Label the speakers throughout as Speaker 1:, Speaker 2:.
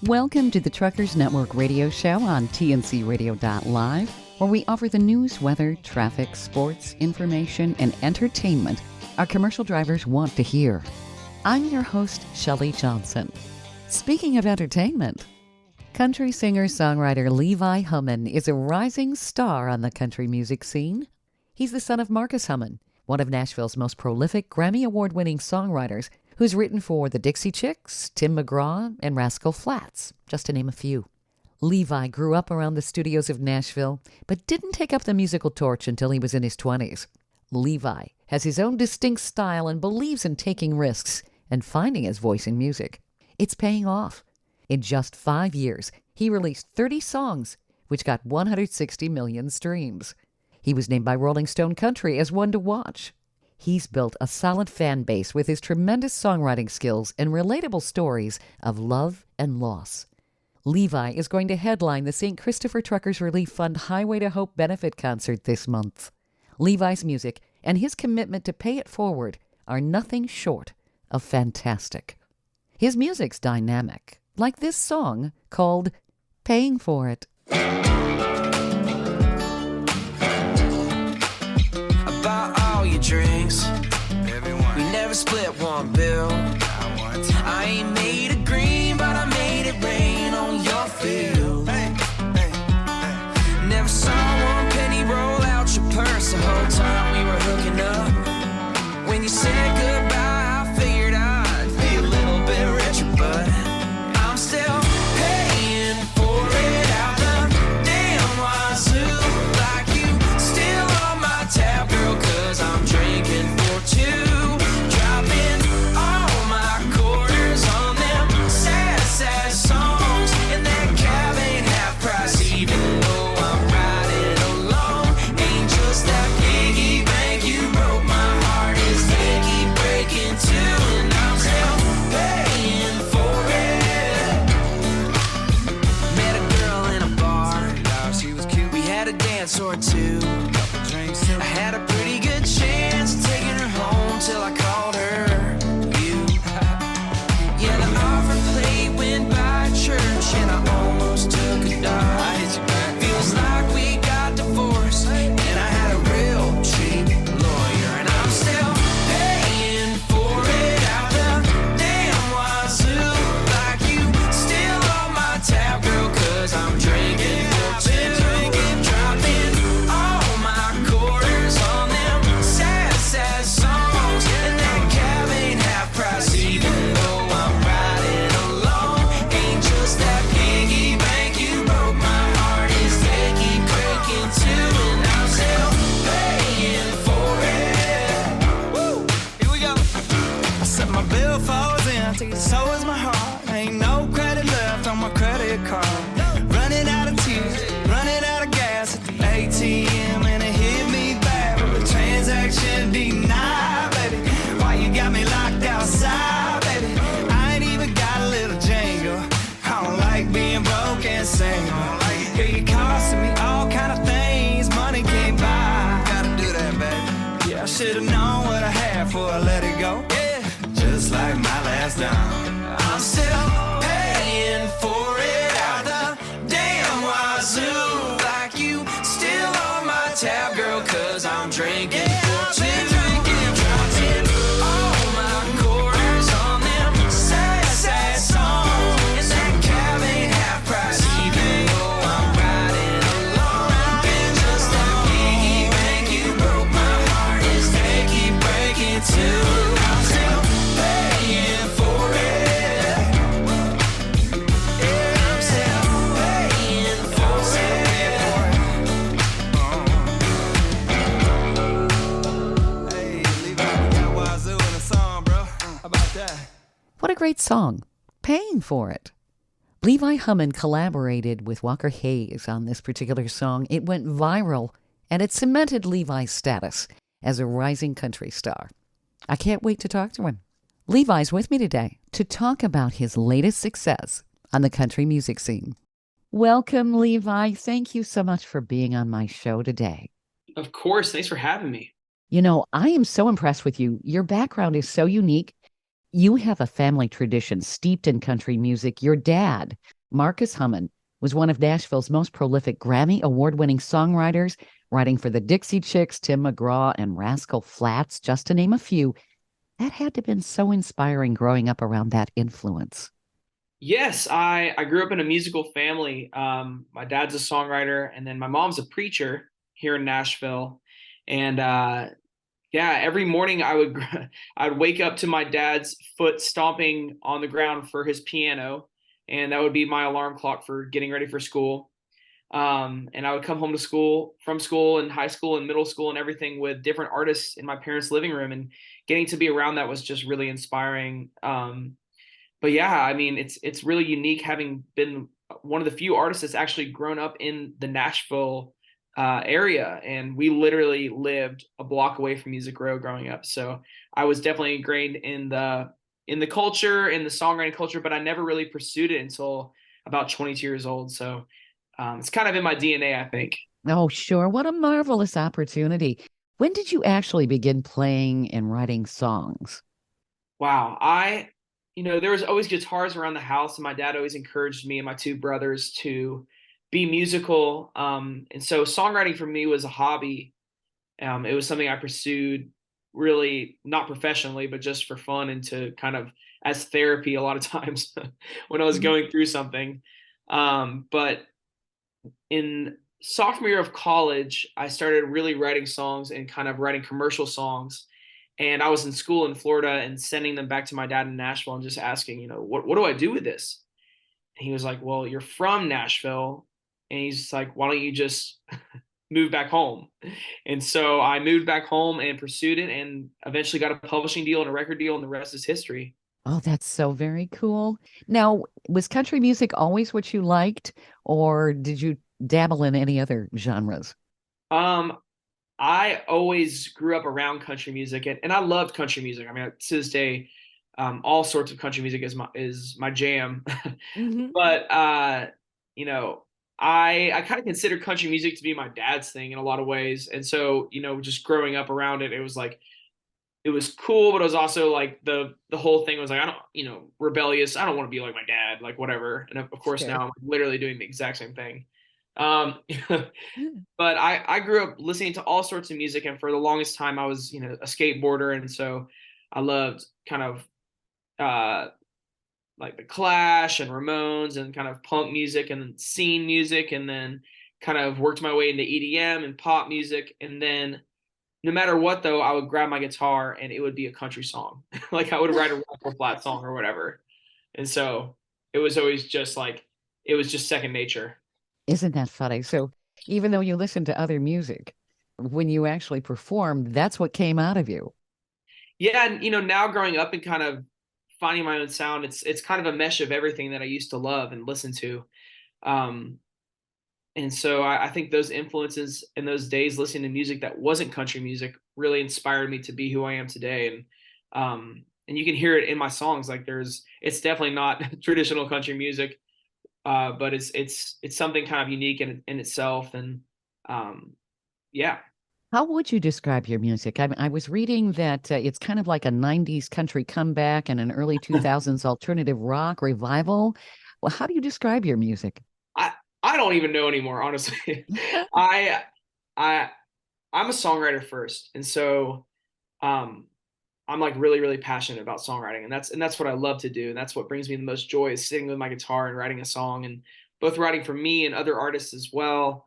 Speaker 1: Welcome to the Truckers Network radio show on tncradio.live, where we offer the news, weather, traffic, sports, information, and entertainment our commercial drivers want to hear. I'm your host, Shelley Johnson. Speaking of entertainment, country singer-songwriter Levi Hummon is a rising star on the country music scene. He's the son of Marcus Hummon, one of Nashville's most prolific Grammy Award-winning songwriters, who's written for the Dixie Chicks, Tim McGraw, and Rascal Flatts, just to name a few. Levi grew up around the studios of Nashville, but didn't take up the musical torch until he was in his 20s. Levi has his own distinct style and believes in taking risks and finding his voice in music. It's paying off. In just 5 years, he released 30 songs, which got 160 million streams. He was named by Rolling Stone Country as one to watch. He's built a solid fan base with his tremendous songwriting skills and relatable stories of love and loss. Levi is going to headline the St. Christopher Truckers Relief Fund Highway to Hope benefit concert this month. Levi's music and his commitment to pay it forward are nothing short of fantastic. His music's dynamic, like this song called Paying For It.
Speaker 2: About all your drinks, everyone. We never split one bill. I ain't made it green, but I made it rain on your field. Never saw one penny roll out your purse the whole time we were hooking up. When you said goodbye, I figured I'd be a little bit richer, but I'm still paying for it out the damn wazoo. Like you still on my tab, girl, 'cause I'm drinking for two. Dropping all my quarters on them sad, sad songs. And that cab ain't half price, even though I'm riding alone. Ain't just that piggy bank you broke. My heart is keep breaking too, and I'm still paying for it. Met a girl in a bar. She was cute. We had a dance or two. I had a pretty good chance of taking her home till I called her you. Yeah, the offer plate went by church and I almost took a dive. Feels like we got divorced and I had a real cheap lawyer, and I'm still paying for it out the damn wazoo. Like you still on my tab, girl, 'cause I'm drinking for two. Dropping all my quarters on them sad, sad songs. And that cab ain't half price, even though I'm riding alone. Ain't just that piggy bank you broke. My heart is keep breaking too, and I'm still paying for it. Woo! Here we go. I set my bill falls in, so is my heart. Ain't no credit left on my credit card. Running out of tears, running out of gas at the ATM, and it hit me bad with a transaction denied, baby. Why you got me locked outside, baby? I ain't even got a little jangle. I don't like being broke and single. Girl, you costing me all kind of things money can't buy. Gotta do that, baby. Yeah, I should've known what I had before I let it go. Yeah, just like my last dime. I'm still paying for it out the damn wazoo. Like you still on my tab, girl, 'cause I'm drinking for two. Dropping all my quarters on them sad, sad songs. And that cab ain't half price, even though I'm riding alone. And just that piggy bank you broke. My heart is keep breaking too. I'm still paying for it. Yeah, I'm still paying for it. Hey, Levi, got wazoo in the song, bro. How about that?
Speaker 1: What a great song, Paying For It. Levi Hummon collaborated with Walker Hayes on this particular song. It went viral, and it cemented Levi's status as a rising country star. I can't wait to talk to him. Levi's with me today to talk about his latest success on the country music scene. Welcome, Levi. Thank you so much for being on my show today.
Speaker 3: Of course. Thanks for having me.
Speaker 1: You know, I am so impressed with you. Your background is so unique. You have a family tradition steeped in country music. Your dad, Marcus Hummon, was one of Nashville's most prolific Grammy award-winning songwriters, writing for the Dixie Chicks, Tim McGraw, and Rascal Flatts, just to name a few. That had to have been so inspiring growing up around that influence.
Speaker 3: Yes, I grew up in a musical family. My dad's a songwriter, and then my mom's a preacher here in Nashville. And yeah, every morning I'd wake up to my dad's foot stomping on the ground for his piano, and that would be my alarm clock for getting ready for school. And I would come home to school from school and high school and middle school and everything with different artists in my parents' living room, and getting to be around that was just really inspiring. But yeah, I mean, it's really unique having been one of the few artists that's actually grown up in the Nashville area, and we literally lived a block away from Music Row growing up. So I was definitely ingrained in the culture, in the songwriting culture, but I never really pursued it until about 22 years old. So it's kind of in my DNA, I think.
Speaker 1: Oh, sure. What a marvelous opportunity. When did you actually begin playing and writing songs?
Speaker 3: Wow, there was always guitars around the house, and my dad always encouraged me and my two brothers to be musical. And so songwriting for me was a hobby. It was something I pursued really not professionally, but just for fun and to kind of as therapy a lot of times when I was
Speaker 1: Mhm.
Speaker 3: going through something. But in sophomore year of college, I started really writing songs and kind of writing commercial songs. And I was in school in Florida and sending them back to my dad in Nashville and just asking, what do I do with this? And he was like, well, you're from Nashville. And he's like, why don't you just move back home? And so I moved back home and pursued it and eventually got a publishing deal and a record deal, and the rest is history.
Speaker 1: Oh, that's so very cool. Now, was country music always what you liked, or did you dabble in any other genres?
Speaker 3: Um, I always grew up around country music, and I loved country music. I mean, to this day, all sorts of country music is my jam.
Speaker 1: Hmm.
Speaker 3: But you know, I kind of consider country music to be my dad's thing in a lot of ways. And so, just growing up around it, it was like it was cool, but it was also like the whole thing was like, I don't, rebellious. I don't want to be like my dad, like whatever. And of course
Speaker 1: Sure.
Speaker 3: now I'm literally doing the exact same thing. Um, but I grew up listening to all sorts of music, and for the longest time I was, a skateboarder, and so I loved kind of uh like the Clash and Ramones and kind of punk music and scene music, and then kind of worked my way into EDM and pop music. And then no matter what, though, I would grab my guitar and it would be a country song. Like I would write a rock or flat song or whatever. And so it was always just like, it was just second nature.
Speaker 1: Isn't that funny? So, even though you listen to other music, when you actually performed, that's what came out of you.
Speaker 3: Yeah. And, now growing up and kind of finding my own sound, it's kind of a mesh of everything that I used to love and listen to. Um, And so I think those influences in those days listening to music that wasn't country music really inspired me to be who I am today. And you can hear it in my songs. Like it's definitely not traditional country music, but it's something kind of unique in itself. And um, yeah.
Speaker 1: How would you describe your music? I was reading that it's kind of like a 90s country comeback and an early 2000s alternative rock revival. Well, how do you describe your music?
Speaker 3: I I don't even know anymore, honestly. I I I'm a songwriter first, and so um, I'm like really, really passionate about songwriting, and that's what I love to do, and that's what brings me the most joy is sitting with my guitar and writing a song, and both writing for me and other artists as well.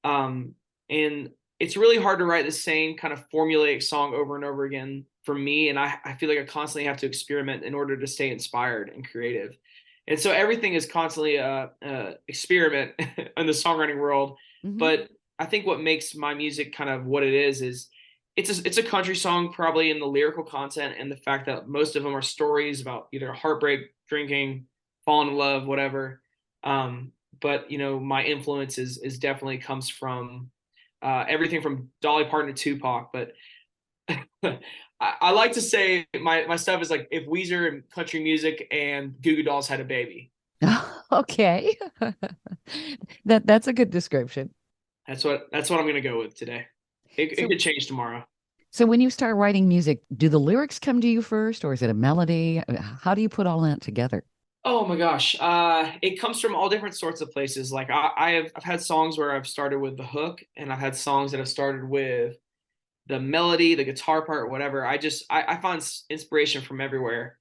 Speaker 3: And it's really hard to write the same kind of formulaic song over and over again for me, and I feel like I constantly have to experiment in order to stay inspired and creative. And so everything is constantly a experiment in the songwriting world.
Speaker 1: Hmm.
Speaker 3: But I think what makes my music kind of what it is it's a country song probably in the lyrical content and the fact that most of them are stories about either heartbreak, drinking, falling in love, whatever. But my influence is definitely comes from everything from Dolly Parton to Tupac. But I like to say my stuff is like if Weezer and country music and Goo Goo Dolls had a baby.
Speaker 1: Okay. That's a good description.
Speaker 3: That's what I'm gonna go with today. It
Speaker 1: So
Speaker 3: could change tomorrow.
Speaker 1: So when you start writing music, do the lyrics come to you first, or is it a melody? How do you put all that together?
Speaker 3: Oh my gosh. It comes from all different sorts of places. Like I've had songs where I've started with the hook, and I've had songs that have started with the melody, the guitar part, whatever. I find inspiration from everywhere.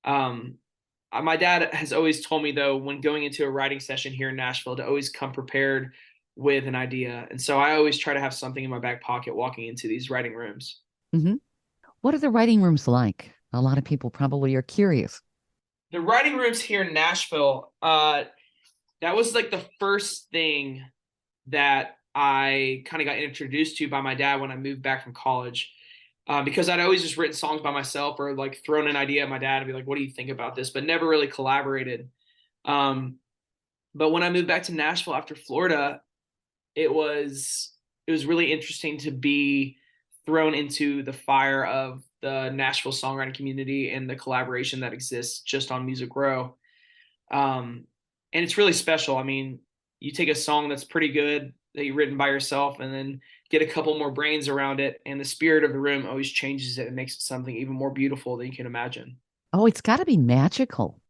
Speaker 3: Um, my dad has always told me though, when going into a writing session here in Nashville, to always come prepared with an idea. And so I always try to have something in my back pocket walking into these writing rooms.
Speaker 1: Hmm. What are the writing rooms like? A lot of people probably are curious.
Speaker 3: The writing rooms here in Nashville, that was like the first thing that I kind of got introduced to by my dad when I moved back from college. Because I'd always just written songs by myself or like thrown an idea at my dad and be like, what do you think about this? But never really collaborated. Um, but when I moved back to Nashville after Florida, it was it was really interesting to be thrown into the fire of the Nashville songwriting community and the collaboration that exists just on Music Row. And it's really special. I mean, you take a song that's pretty good that you've written by yourself and then get a couple more brains around it, and the spirit of the room always changes it and makes it something even more beautiful than you can imagine.
Speaker 1: Oh, it's got to be magical.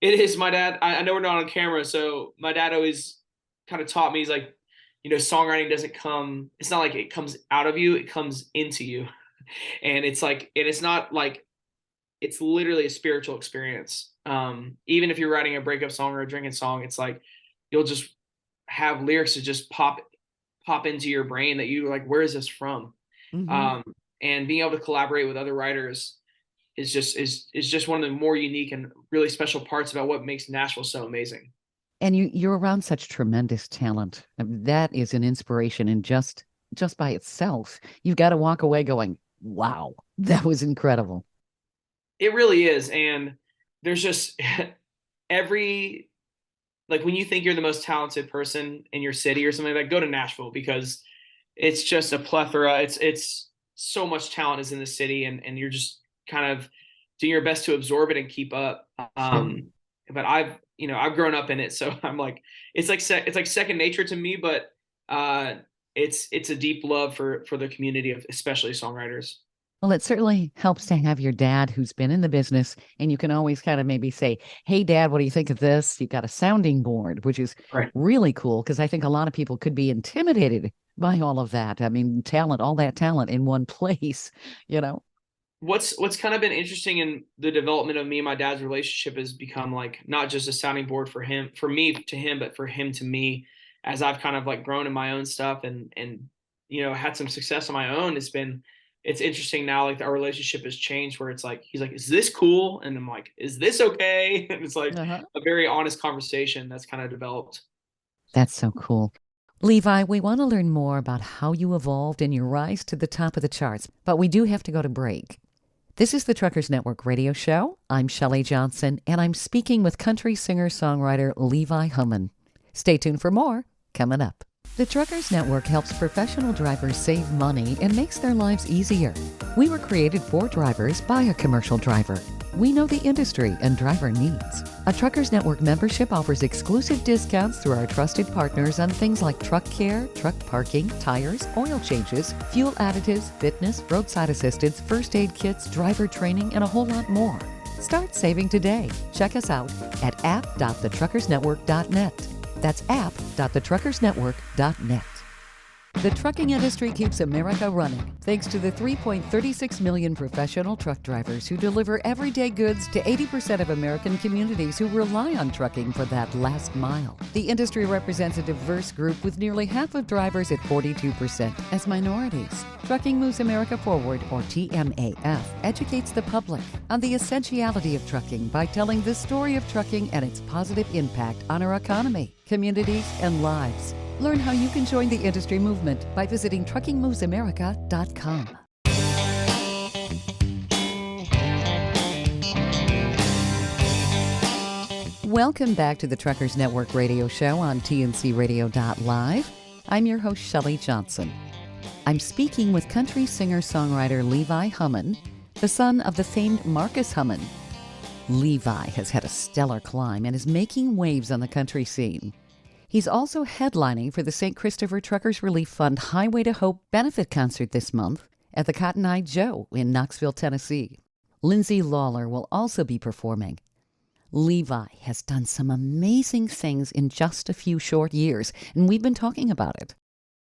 Speaker 3: It is. My dad, I know we're not on camera, so my dad always kind of taught me, he's like, songwriting doesn't come, it's not like it comes out of you, it comes into you. And it's like, and it's not like, it's literally a spiritual experience. Even if you're writing a breakup song or a drinking song, it's like you'll just have lyrics that just pop into your brain that you like, where is this from?
Speaker 1: Hmm.
Speaker 3: Um, and being able to collaborate with other writers is just one of the more unique and really special parts about what makes Nashville so amazing.
Speaker 1: And you're around such tremendous talent. That is an inspiration, and just by itself, you've got to walk away going, "Wow, that was incredible."
Speaker 3: It really is. And there's just every, like when you think you're the most talented person in your city or something like that, go to Nashville because it's just a plethora. It's so much talent is in the city, and you're just kind of doing your best to absorb it and keep up.
Speaker 1: Sure.
Speaker 3: But I've grown up in it, so I'm like, it's like second nature to me. But uh, it's a deep love for the community of especially songwriters.
Speaker 1: Well, it certainly helps to have your dad who's been in the business, and you can always kind of maybe say, "Hey, Dad, what do you think of this?" You've got a sounding board, which is
Speaker 3: Right.
Speaker 1: really cool because I think a lot of people could be intimidated by all of that. I mean, talent, all that talent in one place, you know?
Speaker 3: What's kind of been interesting in the development of me and my dad's relationship has become like not just a sounding board for me to him, but for him to me, as I've kind of like grown in my own stuff and had some success on my own. It's interesting now, like our relationship has changed where it's like he's like, is this cool? And I'm like, is this okay? And it's like
Speaker 1: Uh-huh.
Speaker 3: a very honest conversation that's kind of developed.
Speaker 1: That's so cool. Levi, we want to learn more about how you evolved in your rise to the top of the charts, but we do have to go to break. This is the Truckers Network radio show. I'm Shelley Johnson, and I'm speaking with country singer-songwriter Levi Hummon. Stay tuned for more coming up. The Truckers Network helps professional drivers save money and makes their lives easier. We were created for drivers by a commercial driver. We know the industry and driver needs. A Truckers Network membership offers exclusive discounts through our trusted partners on things like truck care, truck parking, tires, oil changes, fuel additives, fitness, roadside assistance, first aid kits, driver training, and a whole lot more. Start saving today. Check us out at app.thetruckersnetwork.net. That's app.thetruckersnetwork.net. The trucking industry keeps America running thanks to the 3.36 million professional truck drivers who deliver everyday goods to 80% of American communities who rely on trucking for that last mile. The industry represents a diverse group with nearly half of drivers at 42% as minorities. Trucking Moves America Forward, or TMAF, educates the public on the essentiality of trucking by telling the story of trucking and its positive impact on our economy, communities, and lives. Learn how you can join the industry movement by visiting truckingmovesamerica.com. Welcome back to the Truckers Network radio show on tncradio.live. I'm your host, Shelley Johnson. I'm speaking with country singer-songwriter Levi Hummon, the son of the famed Marcus Hummon. Levi has had a stellar climb and is making waves on the country scene. He's also headlining for the St. Christopher Truckers Relief Fund Highway to Hope benefit concert this month at the Cotton Eye Joe in Knoxville, Tennessee. Lindsay Lawler will also be performing. Levi has done some amazing things in just a few short years, and we've been talking about it.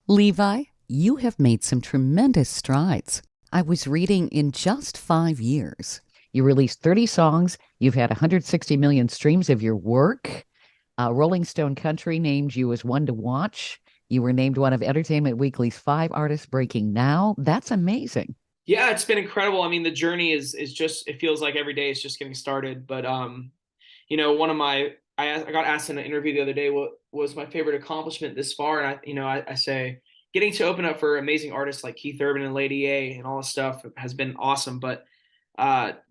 Speaker 1: Levi, you have made some tremendous strides. I was reading in just 5 years. You released 30 songs. You've had 160 million streams of your work. Rolling Stone Country named you as one to watch. You were named one of Entertainment Weekly's 5 artists breaking now. That's amazing.
Speaker 3: Yeah, it's been incredible. I mean, the journey is just, it feels like every day is just getting started. But one of I got asked in an interview the other day what was my favorite accomplishment this far, and I say getting to open up for amazing artists like Keith Urban and Lady A and all this stuff has been awesome. But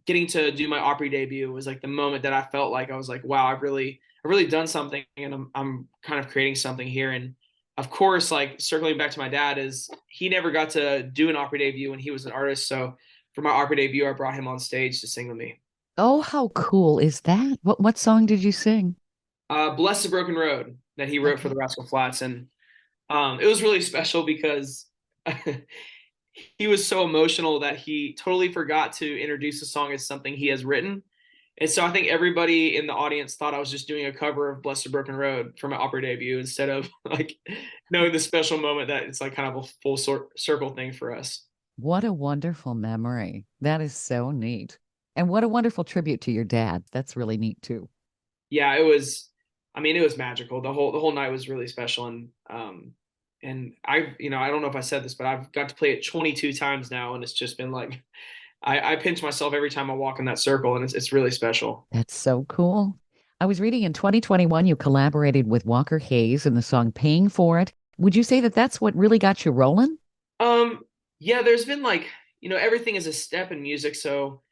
Speaker 3: getting to do my Opry debut was like the moment that I felt like I was like, wow, I've really done something, and I'm kind of creating something here. And of course, like circling back to my dad, is he never got to do an Opry debut when he was an artist. So for my Opry debut, I brought him on stage to sing with me.
Speaker 1: Oh, how cool is that? What song did you sing?
Speaker 3: Bless the Broken Road that he wrote for
Speaker 1: Okay.
Speaker 3: the Rascal Flatts. And it was really special because he was so emotional that he totally forgot to introduce the song as something he has written. And so I think everybody in the audience thought I was just doing a cover of Bless the Broken Road for my opera debut instead of like knowing the special moment that it's like kind of a full circle thing for us.
Speaker 1: What a wonderful memory. That is so neat. And what a wonderful tribute to your dad. That's really neat too.
Speaker 3: Yeah, it was, I mean, it was magical. The whole night was really special. And I don't know if I said this, but I've got to play it 22 times now. And it's just been like, I pinch myself every time I walk in that circle, and it's really special.
Speaker 1: That's so cool. I was reading in 2021, you collaborated with Walker Hayes in the song Paying For It. Would you say that that's what really got you rolling?
Speaker 3: Um, yeah, there's been like, everything is a step in music. So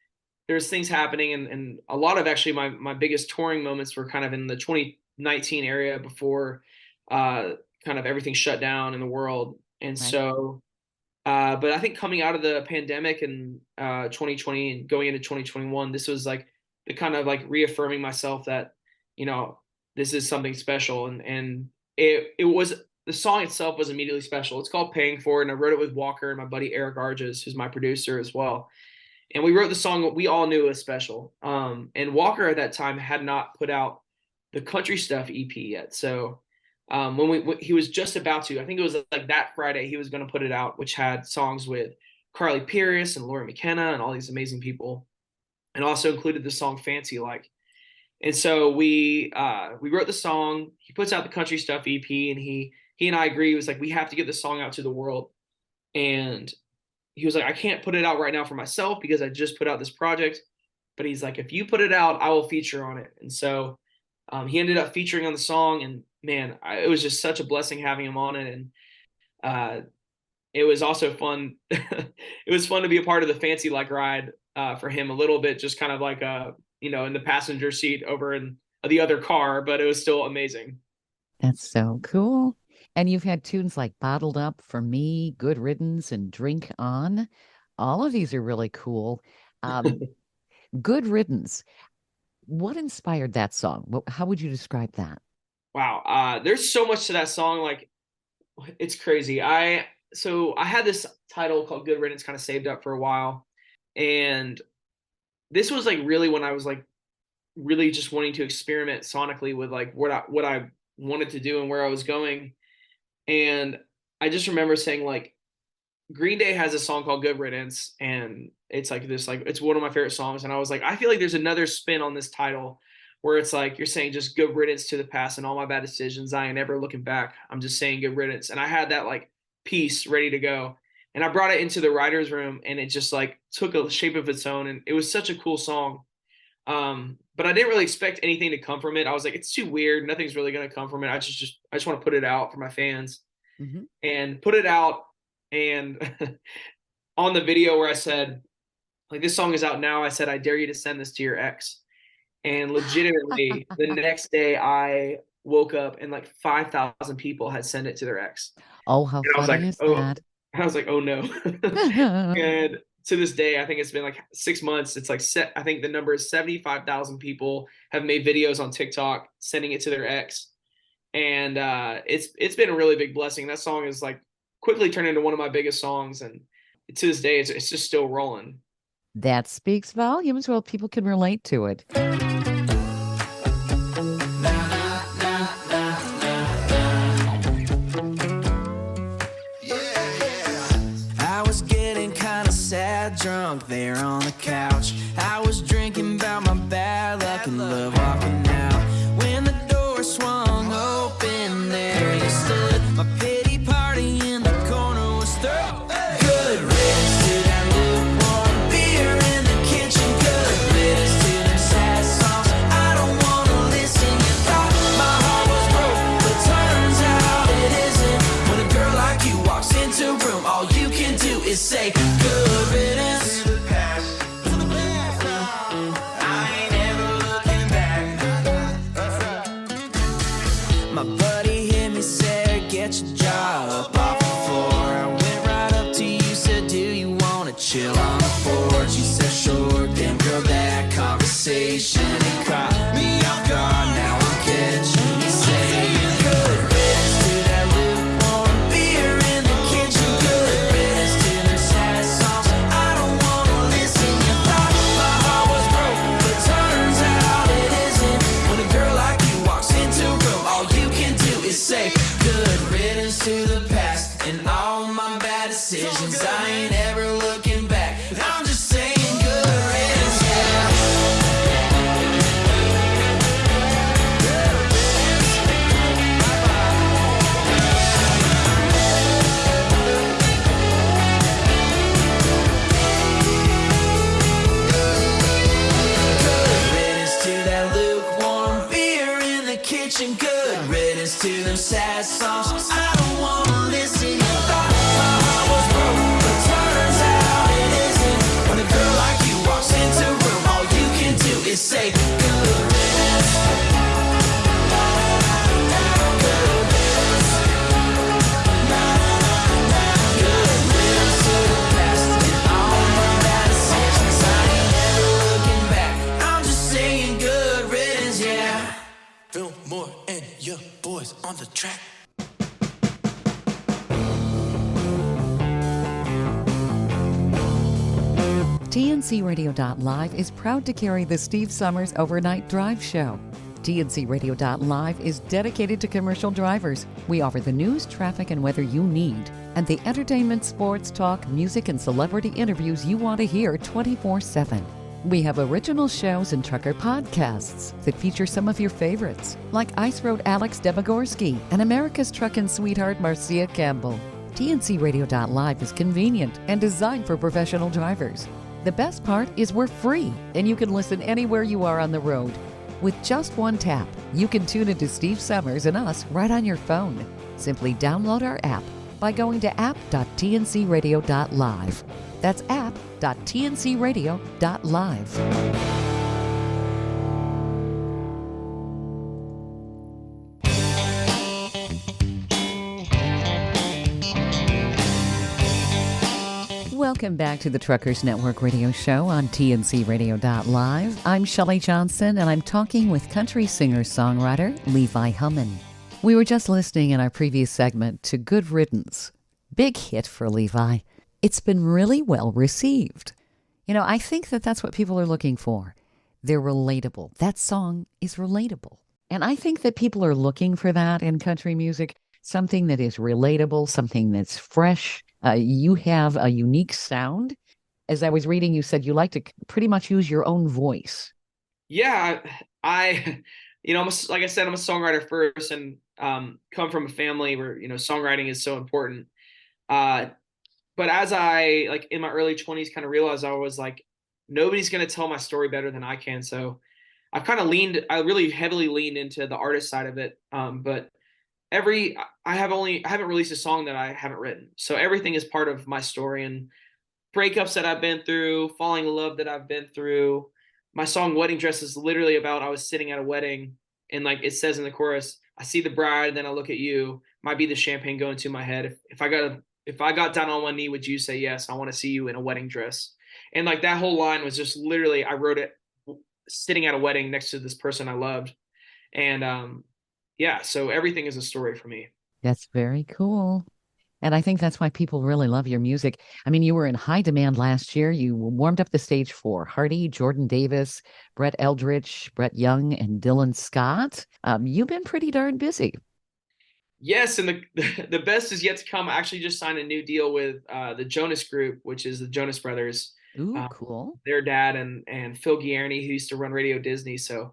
Speaker 3: there's things happening, and a lot of actually my biggest touring moments were kind of in the 2019 area before uh kind of everything shut down in the world. And
Speaker 1: Right.
Speaker 3: so but I think coming out of the pandemic and 2020 and going into 2021, this was like the kind of like reaffirming myself that, you know, this is something special. And it was, the song itself was immediately special. It's called Paying For It, and I wrote it with Walker and my buddy Eric Arges, who's my producer as well. And we wrote the song we all knew was special. And Walker at that time had not put out the Country Stuff EP yet. So when he was just about to, I think it was like that Friday, he was going to put it out, which had songs with Carly Pierce and Laura McKenna and all these amazing people, and also included the song Fancy Like. And so we wrote the song. He puts out the Country Stuff EP, and he and I agree. He was like, we have to get the song out to the world. And he was like, I can't put it out right now for myself because I just put out this project. But he's like, if you put it out, I will feature on it. And so he ended up featuring on the song, and man, it was just such a blessing having him on it. And uh, it was also fun. It was fun to be a part of the Fancy Like ride for him a little bit, just kind of like in the passenger seat over in the other car, but it was still amazing.
Speaker 1: That's so cool. And you've had tunes like Bottled Up for Me, Good Riddance, and Drink On. All of these are really cool. Um, Good Riddance. What inspired that song? How would you describe that?
Speaker 3: Wow, there's so much to that song. Like, it's crazy. I had this title called Good Riddance kind of saved up for a while, and this was like really when I was like really just wanting to experiment sonically with like what I wanted to do and where I was going. And I just remember saying like Green Day has a song called Good Riddance, and it's like this, like it's one of my favorite songs. And I was like, I feel like there's another spin on this title where it's like you're saying just good riddance to the past and all my bad decisions. I ain't never looking back. I'm just saying good riddance. And I had that like piece ready to go. And I brought it into the writer's room, and it just like took a shape of its own. And it was such a cool song. But I didn't really expect anything to come from it. I was like, it's too weird. Nothing's really gonna come from it. I just want to put it out for my fans
Speaker 1: Hmm.
Speaker 3: and put it out. And on the video where I said, like, this song is out now, I said, I dare you to send this to your ex. And legitimately, the next day I woke up and like 5,000 people had sent it to their ex.
Speaker 1: Oh, how
Speaker 3: And I was like,
Speaker 1: funny is
Speaker 3: oh,
Speaker 1: that?
Speaker 3: I was like, oh no. And to this day, I think it's been like 6 months. It's like I think the number is 75,000 people have made videos on TikTok sending it to their ex. And it's been a really big blessing. That song is like quickly turned into one of my biggest songs. And to this day, it's just still rolling.
Speaker 1: That speaks volumes. Well, people can relate to it.
Speaker 2: I was getting kind of sad, drunk there on the couch. I was drinking about my bad luck and love walking out. When the door swung open, there you stood. My pity party in the corner was through. Good riddance to that lukewarm beer in the kitchen. Good riddance to them sad songs I don't wanna listen. You thought my heart was broke, but turns out it isn't. When a girl like you walks into a room, all you can do is say good riddance to the past. I ain't ever looking back. My buddy hit me, said, get your jaw up off the floor. I went right up to you, said, do you wanna chill on the porch? You said, sure. Damn girl, that conversation it caught me off guard. Now I'm catching you saying good riddance to that lukewarm beer in the kitchen. Good riddance to them sad songs I don't wanna listen. You thought my heart was broke, but turns out it isn't. When a girl like you walks into a room, all you can do is say good riddance to the past and all my bad decisions. I ain't ever looking back. I'm just saying good riddance, yeah. Good riddance to that lukewarm beer in the kitchen. Good riddance to them sad songs I don't wanna listen. You thought my heart was broke, but turns out it isn't. When a girl like you walks into a room, all you can do is say good riddance. Good riddance. Good riddance to the past and all my bad decisions. I ain't never looking back. I'm just saying good riddance, yeah. Phil Moore and your boys on the track.
Speaker 1: TNCRadio.live is proud to carry the Steve Summers Overnight Drive Show. TNCRadio.live is dedicated to commercial drivers. We offer the news, traffic, and weather you need, and the entertainment, sports, talk, music, and celebrity interviews you want to hear 24/7. We have original shows and trucker podcasts that feature some of your favorites, like Ice Road Alex Debogorski and America's Truckin' Sweetheart Marcia Campbell. TNCRadio.live is convenient and designed for professional drivers. The best part is we're free, and you can listen anywhere you are on the road. With just one tap, you can tune into Steve Summers and us right on your phone. Simply download our app by going to app.tncradio.live. That's app.tncradio.live. Welcome back to the Truckers Network Radio Show on TNCRadio.live. I'm Shelley Johnson, and I'm talking with country singer-songwriter Levi Hummon. We were just listening in our previous segment to Good Riddance. Big hit for Levi. It's been really well received. You know, I think that that's what people are looking for. They're relatable. That song is relatable. And I think that people are looking for that in country music, something that is relatable, something that's fresh. You have a unique sound. As I was reading, you said you like to pretty much use your own voice.
Speaker 3: Yeah, I like I said, I'm a songwriter first, and come from a family where songwriting is so important. But as I like in my early 20s kind of realized, I was like, nobody's going to tell my story better than I can. So I really heavily leaned into the artist side of it. But I haven't released a song that I haven't written. So everything is part of my story, and breakups that I've been through, falling in love that I've been through. My song Wedding Dress is literally about, I was sitting at a wedding, and like it says in the chorus, I see the bride, then I look at you, might be the champagne going to my head. If I got down on one knee, would you say yes? I want to see you in a wedding dress. And like that whole line was just literally, I wrote it sitting at a wedding next to this person I loved. And yeah, so everything is a story for me.
Speaker 1: That's very cool. And I think that's why people really love your music. I mean, you were in high demand last year. You warmed up the stage for Hardy, Jordan Davis, Brett Eldridge, Brett Young, and Dylan Scott. You've been pretty darn busy.
Speaker 3: Yes, and the the best is yet to come. I actually just signed a new deal with the Jonas Group, which is the Jonas Brothers,
Speaker 1: Ooh,
Speaker 3: uh,
Speaker 1: cool.
Speaker 3: their dad and Phil Guierny, who used to run Radio Disney. So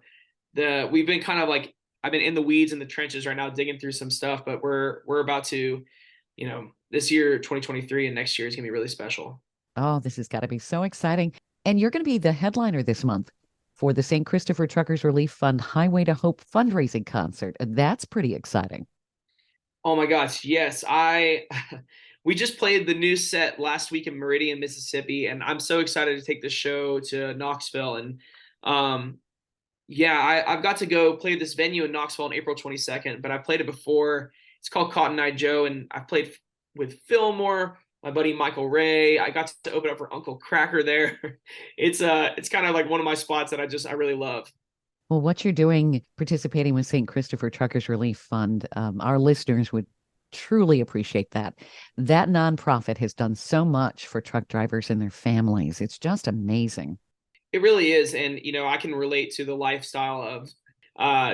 Speaker 3: the we've been kind of like I've been in the weeds in the trenches right now, digging through some stuff. But we're about to, this year, 2023, and next year is gonna be really special.
Speaker 1: Oh, this has got to be so exciting. And you're going to be the headliner this month for the St. Christopher Truckers Relief Fund Highway to Hope fundraising concert. That's pretty exciting.
Speaker 3: Oh my gosh, yes. I we just played the new set last week in Meridian, Mississippi, and I'm so excited to take the show to Knoxville. And um yeah, I've got to go play this venue in Knoxville on April 22nd, but I played it before. It's called Cotton Eye Joe, and I played with Fillmore, my buddy Michael Ray. I got to open up for Uncle Cracker there. It's kind of like one of my spots that I really love.
Speaker 1: Well, what you're doing, participating with St. Christopher Truckers Relief Fund, our listeners would truly appreciate that. That nonprofit has done so much for truck drivers and their families. It's just amazing.
Speaker 3: It really is. And, I can relate to the lifestyle of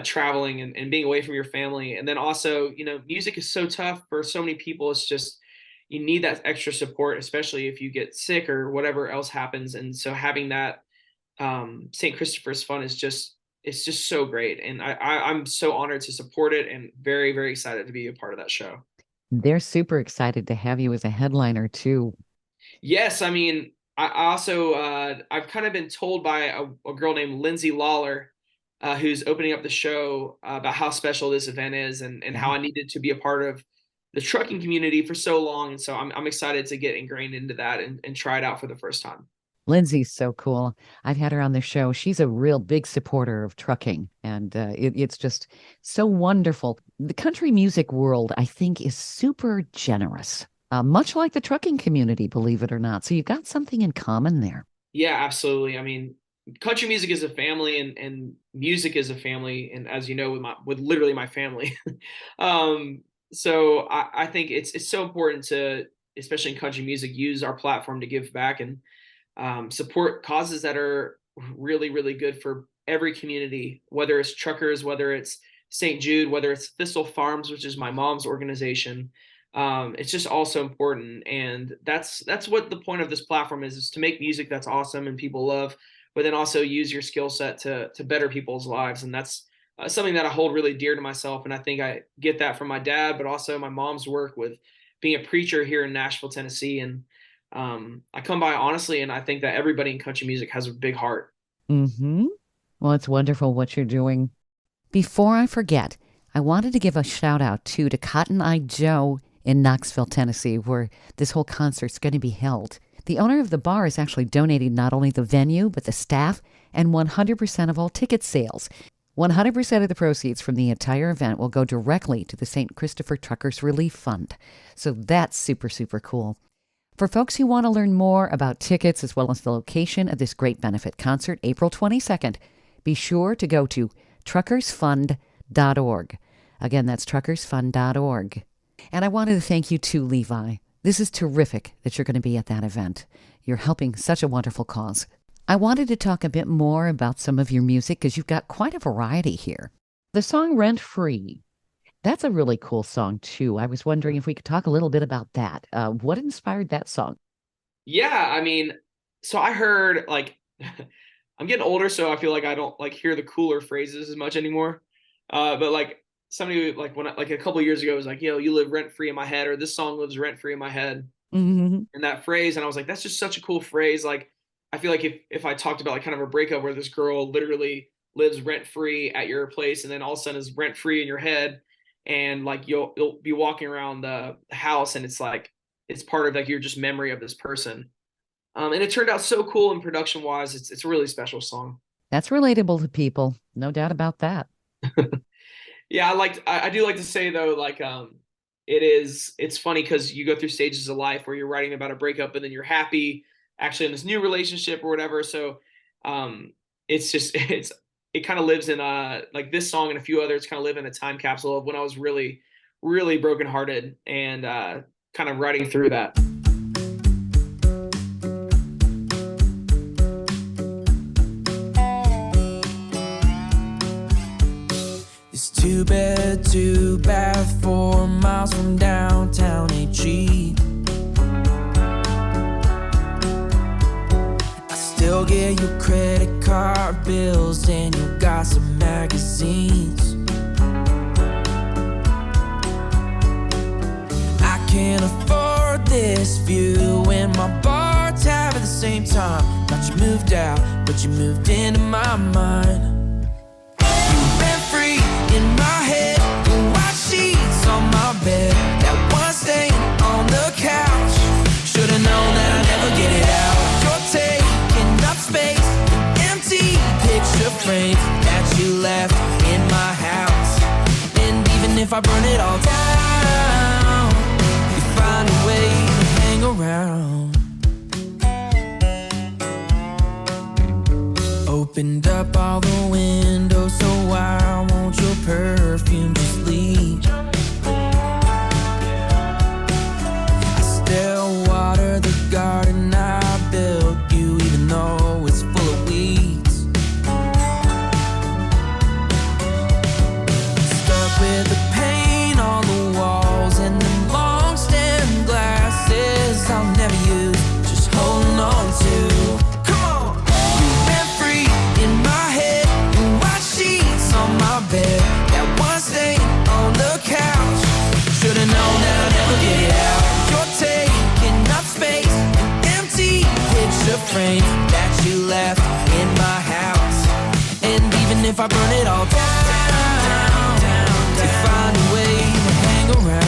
Speaker 3: traveling and being away from your family. And then also, music is so tough for so many people. It's just, you need that extra support, especially if you get sick or whatever else happens. And so having that St. Christopher's Fund it's just so great. And I'm so honored to support it and very, very excited to be a part of that show.
Speaker 1: They're super excited to have you as a headliner, too.
Speaker 3: Yes, I mean, I also I've kind of been told by a girl named Lindsay Lawler, who's opening up the show, about how special this event is and
Speaker 1: Yeah.
Speaker 3: how I needed to be a part of the trucking community for so long. And so I'm excited to get ingrained into that and try it out for the first time.
Speaker 1: Lindsay's so cool. I've had her on the show. She's a real big supporter of trucking, and it's just so wonderful. The country music world, I think, is super generous, much like the trucking community, believe it or not. So you've got something in common there.
Speaker 3: Yeah, absolutely. I mean, country music is a family and music is a family. And as you know, with literally my family. um, so I think it's so important to, especially in country music, use our platform to give back and support causes that are really, really good for every community, whether it's truckers, whether it's St. Jude, whether it's Thistle Farms, which is my mom's organization. It's just also important, and that's what the point of this platform is to make music that's awesome and people love, but then also use your skill set to better people's lives, and that's something that I hold really dear to myself, and I think I get that from my dad, but also my mom's work with being a preacher here in Nashville, Tennessee, and I come by honestly, and I think that everybody in country music has a big heart.
Speaker 1: Mm-hmm. Well, it's wonderful what you're doing. Before I forget, I wanted to give a shout out to Cotton Eye Joe in Knoxville, Tennessee, where this whole concert's going to be held. The owner of the bar is actually donating not only the venue, but the staff and 100% of all ticket sales. 100% of the proceeds from the entire event will go directly to the St. Christopher Truckers Relief Fund. So that's super, super cool. For folks who want to learn more about tickets as well as the location of this great benefit concert, April 22nd, be sure to go to truckersfund.org. Again, that's truckersfund.org. And I wanted to thank you too, Levi. This is terrific that you're going to be at that event. You're helping such a wonderful cause. I wanted to talk a bit more about some of your music because you've got quite a variety here. The song Rent Free, that's a really cool song too. I was wondering if we could talk a little bit about that. What inspired that song?
Speaker 3: Yeah, I mean, so I heard like I'm getting older, so I feel like I don't like hear the cooler phrases as much anymore. But like somebody like like a couple of years ago was like, "Yo, you live rent free in my head," or "This song lives rent free in my head."
Speaker 1: Mm-hmm.
Speaker 3: And that phrase, and I was like, "That's just such a cool phrase." Like, I feel like if I talked about like kind of a breakup where this girl literally lives rent free at your place, and then all of a sudden is rent free in your head, and like you'll be walking around the house, and it's like it's part of like your just memory of this person. And it turned out so cool and production wise. It's a really special song.
Speaker 1: That's relatable to people. No doubt about that.
Speaker 3: Yeah, I do like to say though, like it's funny because you go through stages of life where you're writing about a breakup and then you're happy actually in this new relationship or whatever. So it's just it kind of lives in like this song and a few others kind of live in a time capsule of when I was really, really brokenhearted. And kind of riding through that.
Speaker 2: This two bath, 4 miles from downtown ain't cheap. I still get your credit card bills and your gossip magazines. I can't afford this view and my bar tab at the same time. Thought you moved out, but you moved into my mind. In my head, the white sheets on my bed, that one stain on the couch. Should've known that I'd never get it out. You're taking up space, an empty picture frame that you left in my house. And even if I burn it all down, you find a way to hang around. Opened up all the windows, so why won't your perfume just leave? I still water the garden I built you, even though it's full of weeds. Stuck with the paint on the walls and the long stem glasses I'll never use, just holding on to. Bed, that one stain on the couch. Should've known that I'd never get it out. You're taking up space, an empty picture frame that you left in my house. And even if I burn it all down, to find a way to hang around.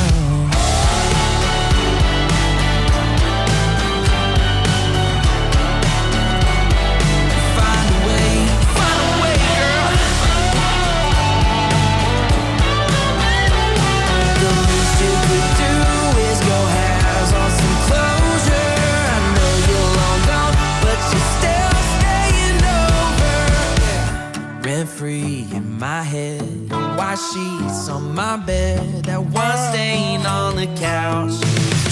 Speaker 2: Free in my head, white sheets on my bed, that one stain on the couch.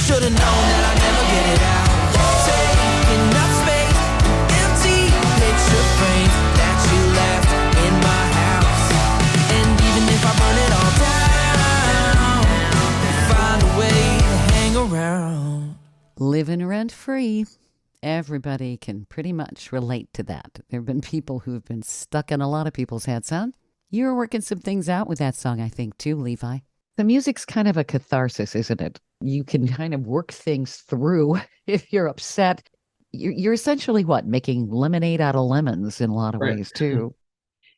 Speaker 2: Should've known that I'd never get it out. You're taking up space, an empty picture frame that you left in my house. And even if I burn it all down, find a way to hang around.
Speaker 1: Living rent free. Everybody can pretty much relate to that. There have been people who have been stuck in a lot of people's heads, huh? You're working some things out with that song, I think, too, Levi. The music's kind of a catharsis, isn't it? You can kind of work things through if you're upset. You're essentially what? Making lemonade out of lemons in a lot of ways, too.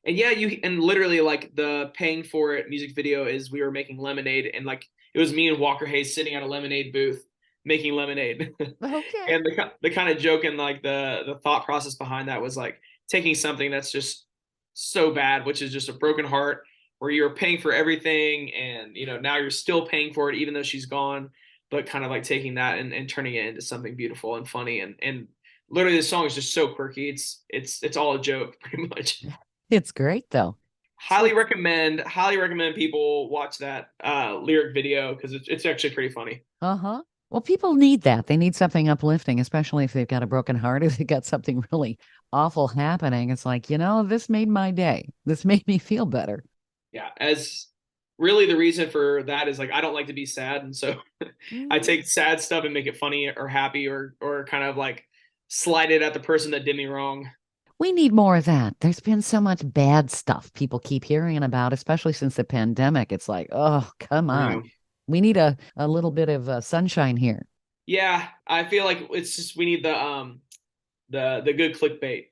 Speaker 3: And yeah, and literally like the paying for it music video is we were making lemonade, and like it was me and Walker Hayes sitting at a lemonade booth making lemonade.
Speaker 1: Okay.
Speaker 3: And the kind of joke and like the thought process behind that was like taking something that's just so bad, which is just a broken heart, where you're paying for everything and now you're still paying for it even though she's gone, but kind of like taking that and turning it into something beautiful and funny, and literally this song is just so quirky. It's all a joke pretty much.
Speaker 1: It's great though.
Speaker 3: Highly recommend people watch that lyric video because it's actually pretty funny.
Speaker 1: Uh-huh. Well, people need that. They need something uplifting, especially if they've got a broken heart, if they've got something really awful happening. It's like, this made my day. This made me feel better.
Speaker 3: Yeah, as really the reason for that is like I don't like to be sad, and so I take sad stuff and make it funny or happy or kind of like slide it at the person that did me wrong.
Speaker 1: We need more of that. There's been so much bad stuff people keep hearing about, especially since the pandemic. It's like, oh, come on. We need a little bit of sunshine here.
Speaker 3: Yeah, I feel like it's just we need the good clickbait.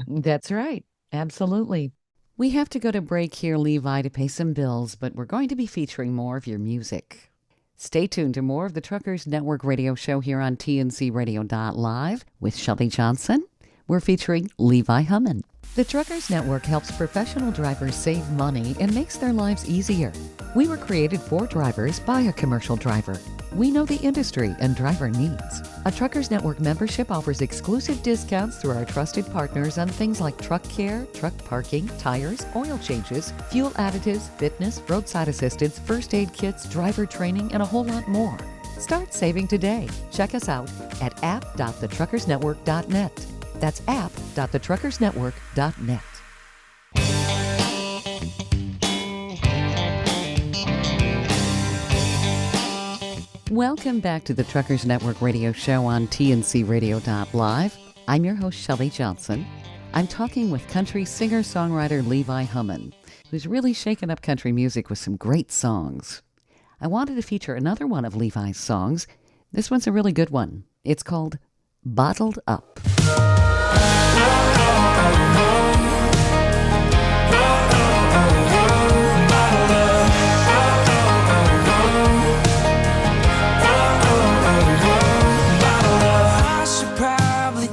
Speaker 1: That's right. Absolutely. We have to go to break here, Levi, to pay some bills, but we're going to be featuring more of your music. Stay tuned to more of the Truckers Network radio show here on TNCRadio.live with Shelly Johnson. We're featuring Levi Hummon. The Truckers Network helps professional drivers save money and makes their lives easier. We were created for drivers by a commercial driver. We know the industry and driver needs. A Truckers Network membership offers exclusive discounts through our trusted partners on things like truck care, truck parking, tires, oil changes, fuel additives, fitness, roadside assistance, first aid kits, driver training, and a whole lot more. Start saving today. Check us out at app.thetruckersnetwork.net. That's app.thetruckersnetwork.net. Welcome back to the Truckers Network radio show on tncradio.live. I'm your host, Shelley Johnson. I'm talking with country singer-songwriter Levi Hummon, who's really shaken up country music with some great songs. I wanted to feature another one of Levi's songs. This one's a really good one. It's called Bottled Up.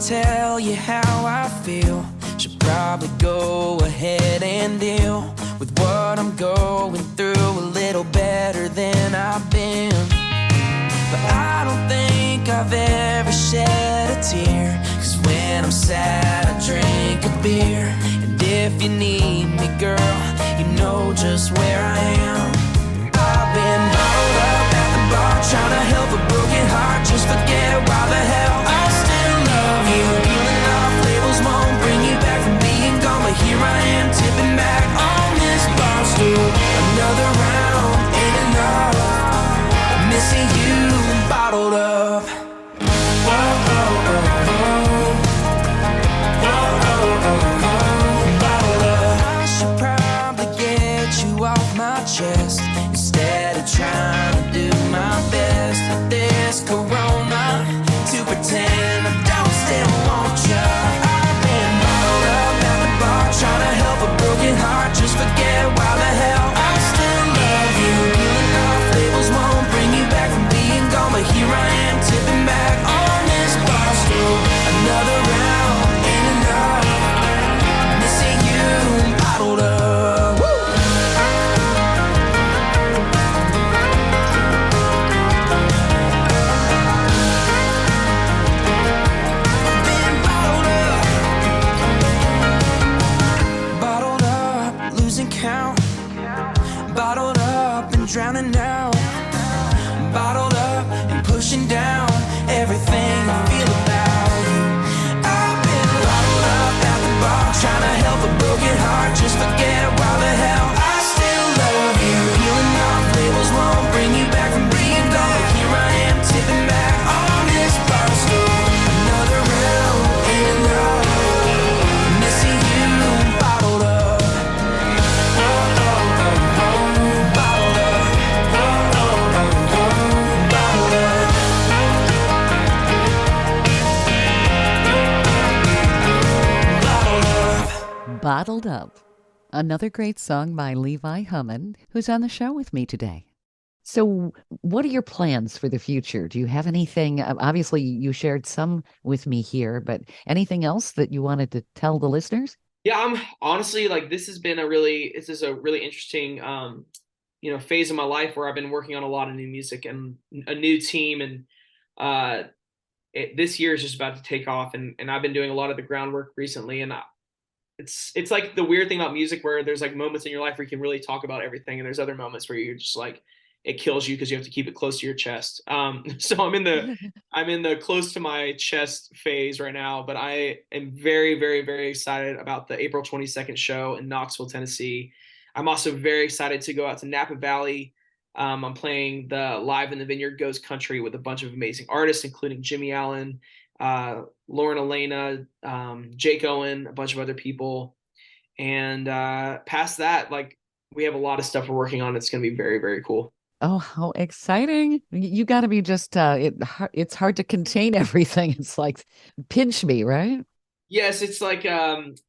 Speaker 2: Tell you how I feel. Should probably go ahead and deal with what I'm going through a little better than I've been. But I don't think I've ever shed a tear, 'cause when I'm sad I drink a beer. And if you need me, girl, you know just where I am. I've been bottled up at the bar, trying to help a broken heart just forget it. Why the hell I still love you? Peeling off labels won't bring you back from being gone, but here I am tipping back on this bar stool. Another round ain't enough. I'm missing you bottled up. Whoa, oh, oh, oh. Whoa, oh, oh, oh. Bottled up. I should probably get you off my chest instead of trying to do my best at this corona, to pretend I don't still want you. I've been bottled up at the bar, trying to help a broken heart just forget why the hell I still love you. Peeling off labels won't bring you back from being gone, but here I am tipping back on this bar stool. Another round ain't enough. Missing you bottled up. Woo! Count, bottled up and drowning now, bottled up and pushing down everything I feel about you. I've been bottled up at the bar, trying to help a broken heart just forget why the hell I still love you. Peeling off labels won't bring you back from being gone, but here I am tipping back on this bar stool. Another round ain't enough. Missing you bottled up.
Speaker 1: Bottled Up. Another great song by Levi Hummon, who's on the show with me today. So what are your plans for the future? Do you have anything? Obviously, you shared some with me here, but anything else that you wanted to tell the listeners?
Speaker 3: Yeah, I'm honestly like this is a really interesting phase of my life where I've been working on a lot of new music and a new team, and this year is just about to take off, and I've been doing a lot of the groundwork recently, and it's like the weird thing about music where there's like moments in your life where you can really talk about everything, and there's other moments where you're just like it kills you because you have to keep it close to your chest. So I'm in the close to my chest phase right now, but I am very, very, very excited about the April 22nd show in Knoxville, Tennessee. I'm also very excited to go out to Napa Valley. I'm playing the Live in the Vineyard Goes Country with a bunch of amazing artists, including Jimmy Allen, Lauren Elena, Jake Owen, a bunch of other people. And past that, like we have a lot of stuff we're working on. It's going to be very, very cool.
Speaker 1: Oh, how exciting. You got to be just, it's hard to contain everything. It's like, pinch me, right?
Speaker 3: Yes, it's like, it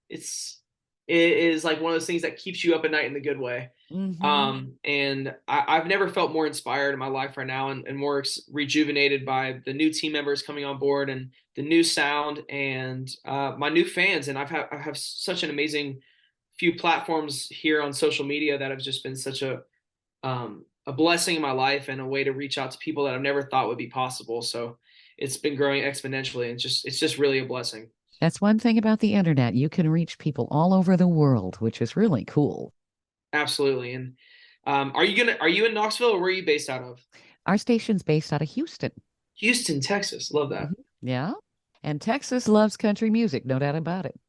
Speaker 3: is like one of those things that keeps you up at night in the good way.
Speaker 1: Mm-hmm.
Speaker 3: And I've never felt more inspired in my life right now, and more rejuvenated by the new team members coming on board and the new sound and my new fans. And I have such an amazing few platforms here on social media that have just been such a blessing in my life and a way to reach out to people that I've never thought would be possible. So it's been growing exponentially, and it's just really a blessing.
Speaker 1: That's one thing about the internet. You can reach people all over the world, which is really cool.
Speaker 3: Absolutely. And are you in Knoxville, or where are you based out of?
Speaker 1: Our station's based out of Houston.
Speaker 3: Houston, Texas. Love that.
Speaker 1: Yeah. And Texas loves country music, no doubt about it.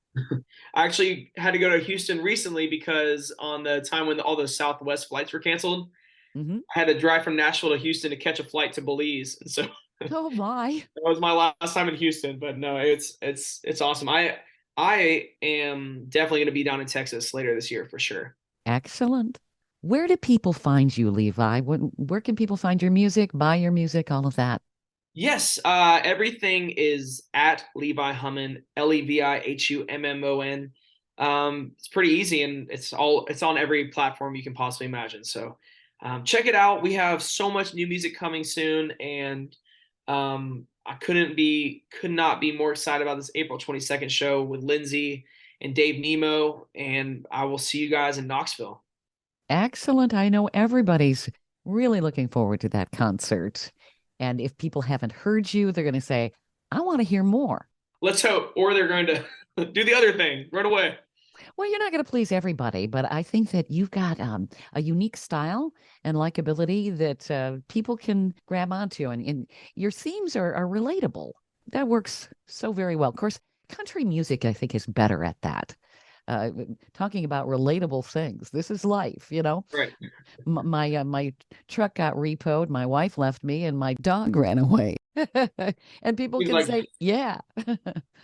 Speaker 3: I actually had to go to Houston recently because on the time when all those Southwest flights were canceled,
Speaker 1: Hmm.
Speaker 3: I had to drive from Nashville to Houston to catch a flight to Belize, and so that
Speaker 1: Oh, my.
Speaker 3: was my last time in Houston. But no, it's awesome. I am definitely going to be down in Texas later this year for sure.
Speaker 1: Excellent. Where do people find you, Levi? Where can people find your music, buy your music, all of that?
Speaker 3: Yes, everything is at Levi Hummon, Levihummon. It's pretty easy, and it's on every platform you can possibly imagine. So check it out. We have so much new music coming soon, and I could not be more excited about this April 22nd show with Lindsay and Dave Nemo, and I will see you guys in Knoxville.
Speaker 1: Excellent. I know everybody's really looking forward to that concert. And if people haven't heard you, they're going to say, I want to hear more.
Speaker 3: Let's hope, or they're going to do the other thing right away.
Speaker 1: Well, you're not going to please everybody, but I think that you've got a unique style and likability that people can grab onto. And your themes are relatable. That works so very well. Of course, country music, I think, is better at that. Uh, Talking about relatable things. This is life, you know.
Speaker 3: Right.
Speaker 1: My truck got repoed, my wife left me, and my dog ran away. And people
Speaker 3: Seems
Speaker 1: can
Speaker 3: like
Speaker 1: say, yeah.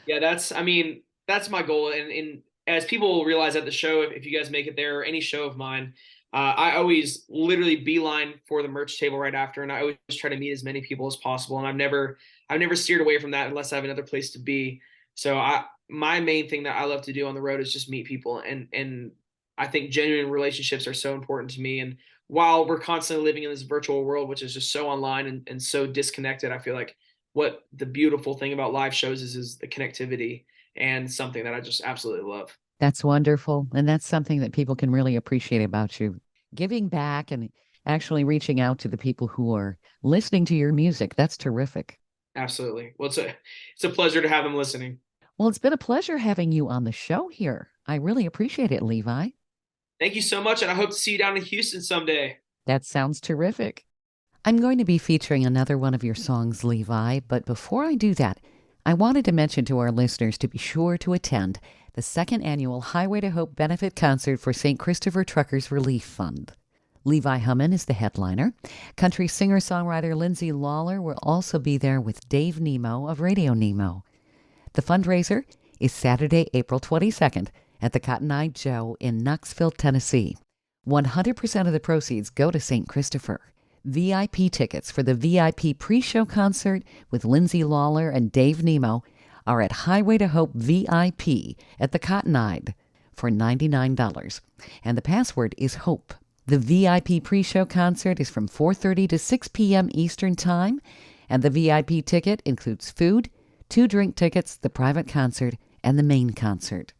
Speaker 3: Yeah, I mean, that's my goal. And as people realize at the show, if you guys make it there or any show of mine, I always literally beeline for the merch table right after. And I always try to meet as many people as possible. And I've never steered away from that unless I have another place to be. So my main thing that I love to do on the road is just meet people. And I think genuine relationships are so important to me. And while we're constantly living in this virtual world, which is just so online and so disconnected, I feel like what the beautiful thing about live shows is the connectivity and something that I just absolutely love.
Speaker 1: That's wonderful. And that's something that people can really appreciate about you. Giving back and actually reaching out to the people who are listening to your music. That's terrific.
Speaker 3: Absolutely. Well, it's a pleasure to have them listening.
Speaker 1: Well, it's been a pleasure having you on the show here. I really appreciate it, Levi.
Speaker 3: Thank you so much, and I hope to see you down in Houston someday.
Speaker 1: That sounds terrific. I'm going to be featuring another one of your songs, Levi, but before I do that, I wanted to mention to our listeners to be sure to attend the second annual Highway to Hope benefit concert for St. Christopher Truckers Relief Fund. Levi Hummon is the headliner. Country singer-songwriter Lindsay Lawler will also be there with Dave Nemo of Radio Nemo. The fundraiser is Saturday, April 22nd at the Cotton Eye Joe in Knoxville, Tennessee. 100% of the proceeds go to St. Christopher. VIP tickets for the VIP pre-show concert with Lindsay Lawler and Dave Nemo are at Highway to Hope VIP at the Cotton Eye for $99. And the password is HOPE. The VIP pre-show concert is from 4:30 to 6 p.m. Eastern Time, and the VIP ticket includes food, 2 drink tickets, the private concert, and the main concert.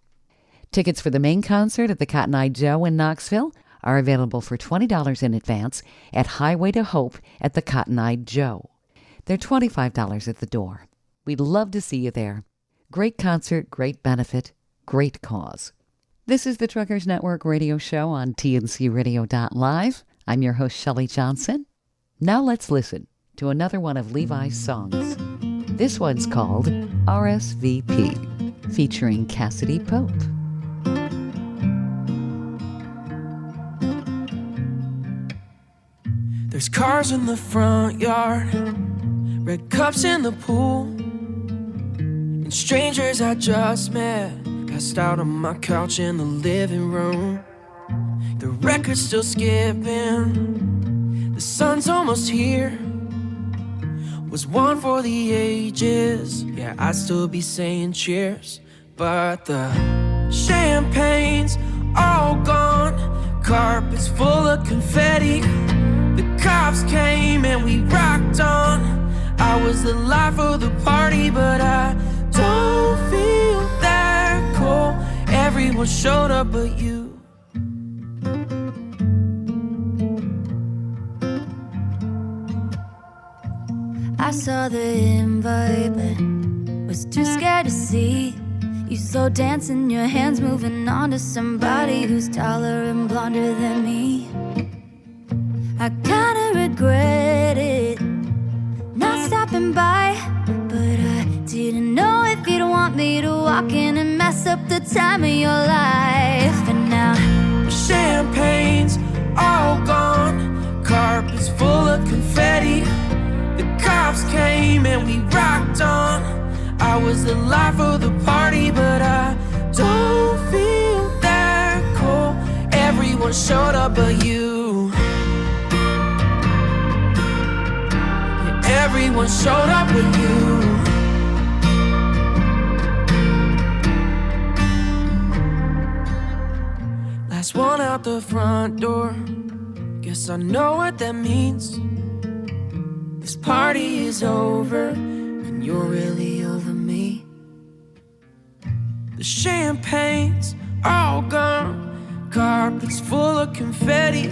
Speaker 1: Tickets for the main concert at the Cotton Eye Joe in Knoxville are available for $20 in advance at Highway to Hope at the Cotton Eye Joe. They're $25 at the door. We'd love to see you there. Great concert, great benefit, great cause. This is the Truckers Network radio show on tncradio.live. I'm your host, Shelley Johnson. Now let's listen to another one of Levi's songs. This one's called RSVP, featuring Cassidy Pope.
Speaker 2: There's cars in the front yard, red cups in the pool, and strangers I just met, passed out on my couch in the living room. The record's still skipping, the sun's almost here. Was one for the ages, yeah, I'd still be saying cheers. But the champagne's all gone, carpet's full of confetti. The cops came and we rocked on. I was the life of the party, but I don't feel that cool. Everyone showed up but you.
Speaker 4: I saw the invite, but was too scared to see. You slow dancing, your hands moving on to somebody who's taller and blonder than me. I kinda regret get it. Not stopping by, but I didn't know if you'd want me to walk in and mess up the time of your life. And now
Speaker 2: Champagne's all gone, carpets full of confetti. The cops came and we rocked on. I was the life of the party, but I don't feel that cool. Everyone showed up but you. Yeah, everyone showed up but you. Last one out the front door. Guess I know what that means. This party is over, and you're really over me. The champagne's all gone, carpets full of confetti.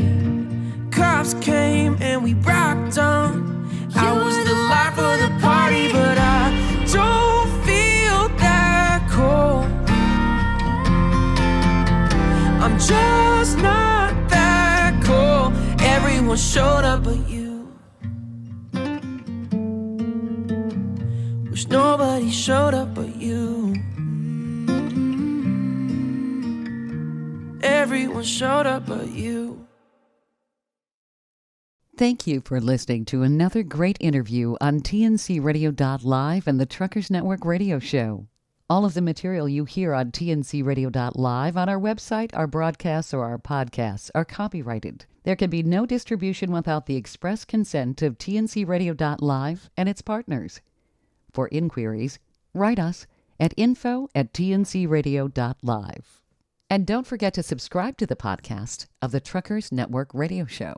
Speaker 2: Cops came and we rocked on. I was the life of the party, but I don't feel that cool. I'm just not that cool. Everyone showed up but you. Wish nobody showed up but you. Everyone showed up but you.
Speaker 1: Thank you for listening to another great interview on TNCRadio.live and the Truckers Network Radio Show. All of the material you hear on TNCRadio.live on our website, our broadcasts, or our podcasts are copyrighted. There can be no distribution without the express consent of TNCRadio.live and its partners. For inquiries, write us at info@tncradio.live. And don't forget to subscribe to the podcast of the Truckers Network Radio Show.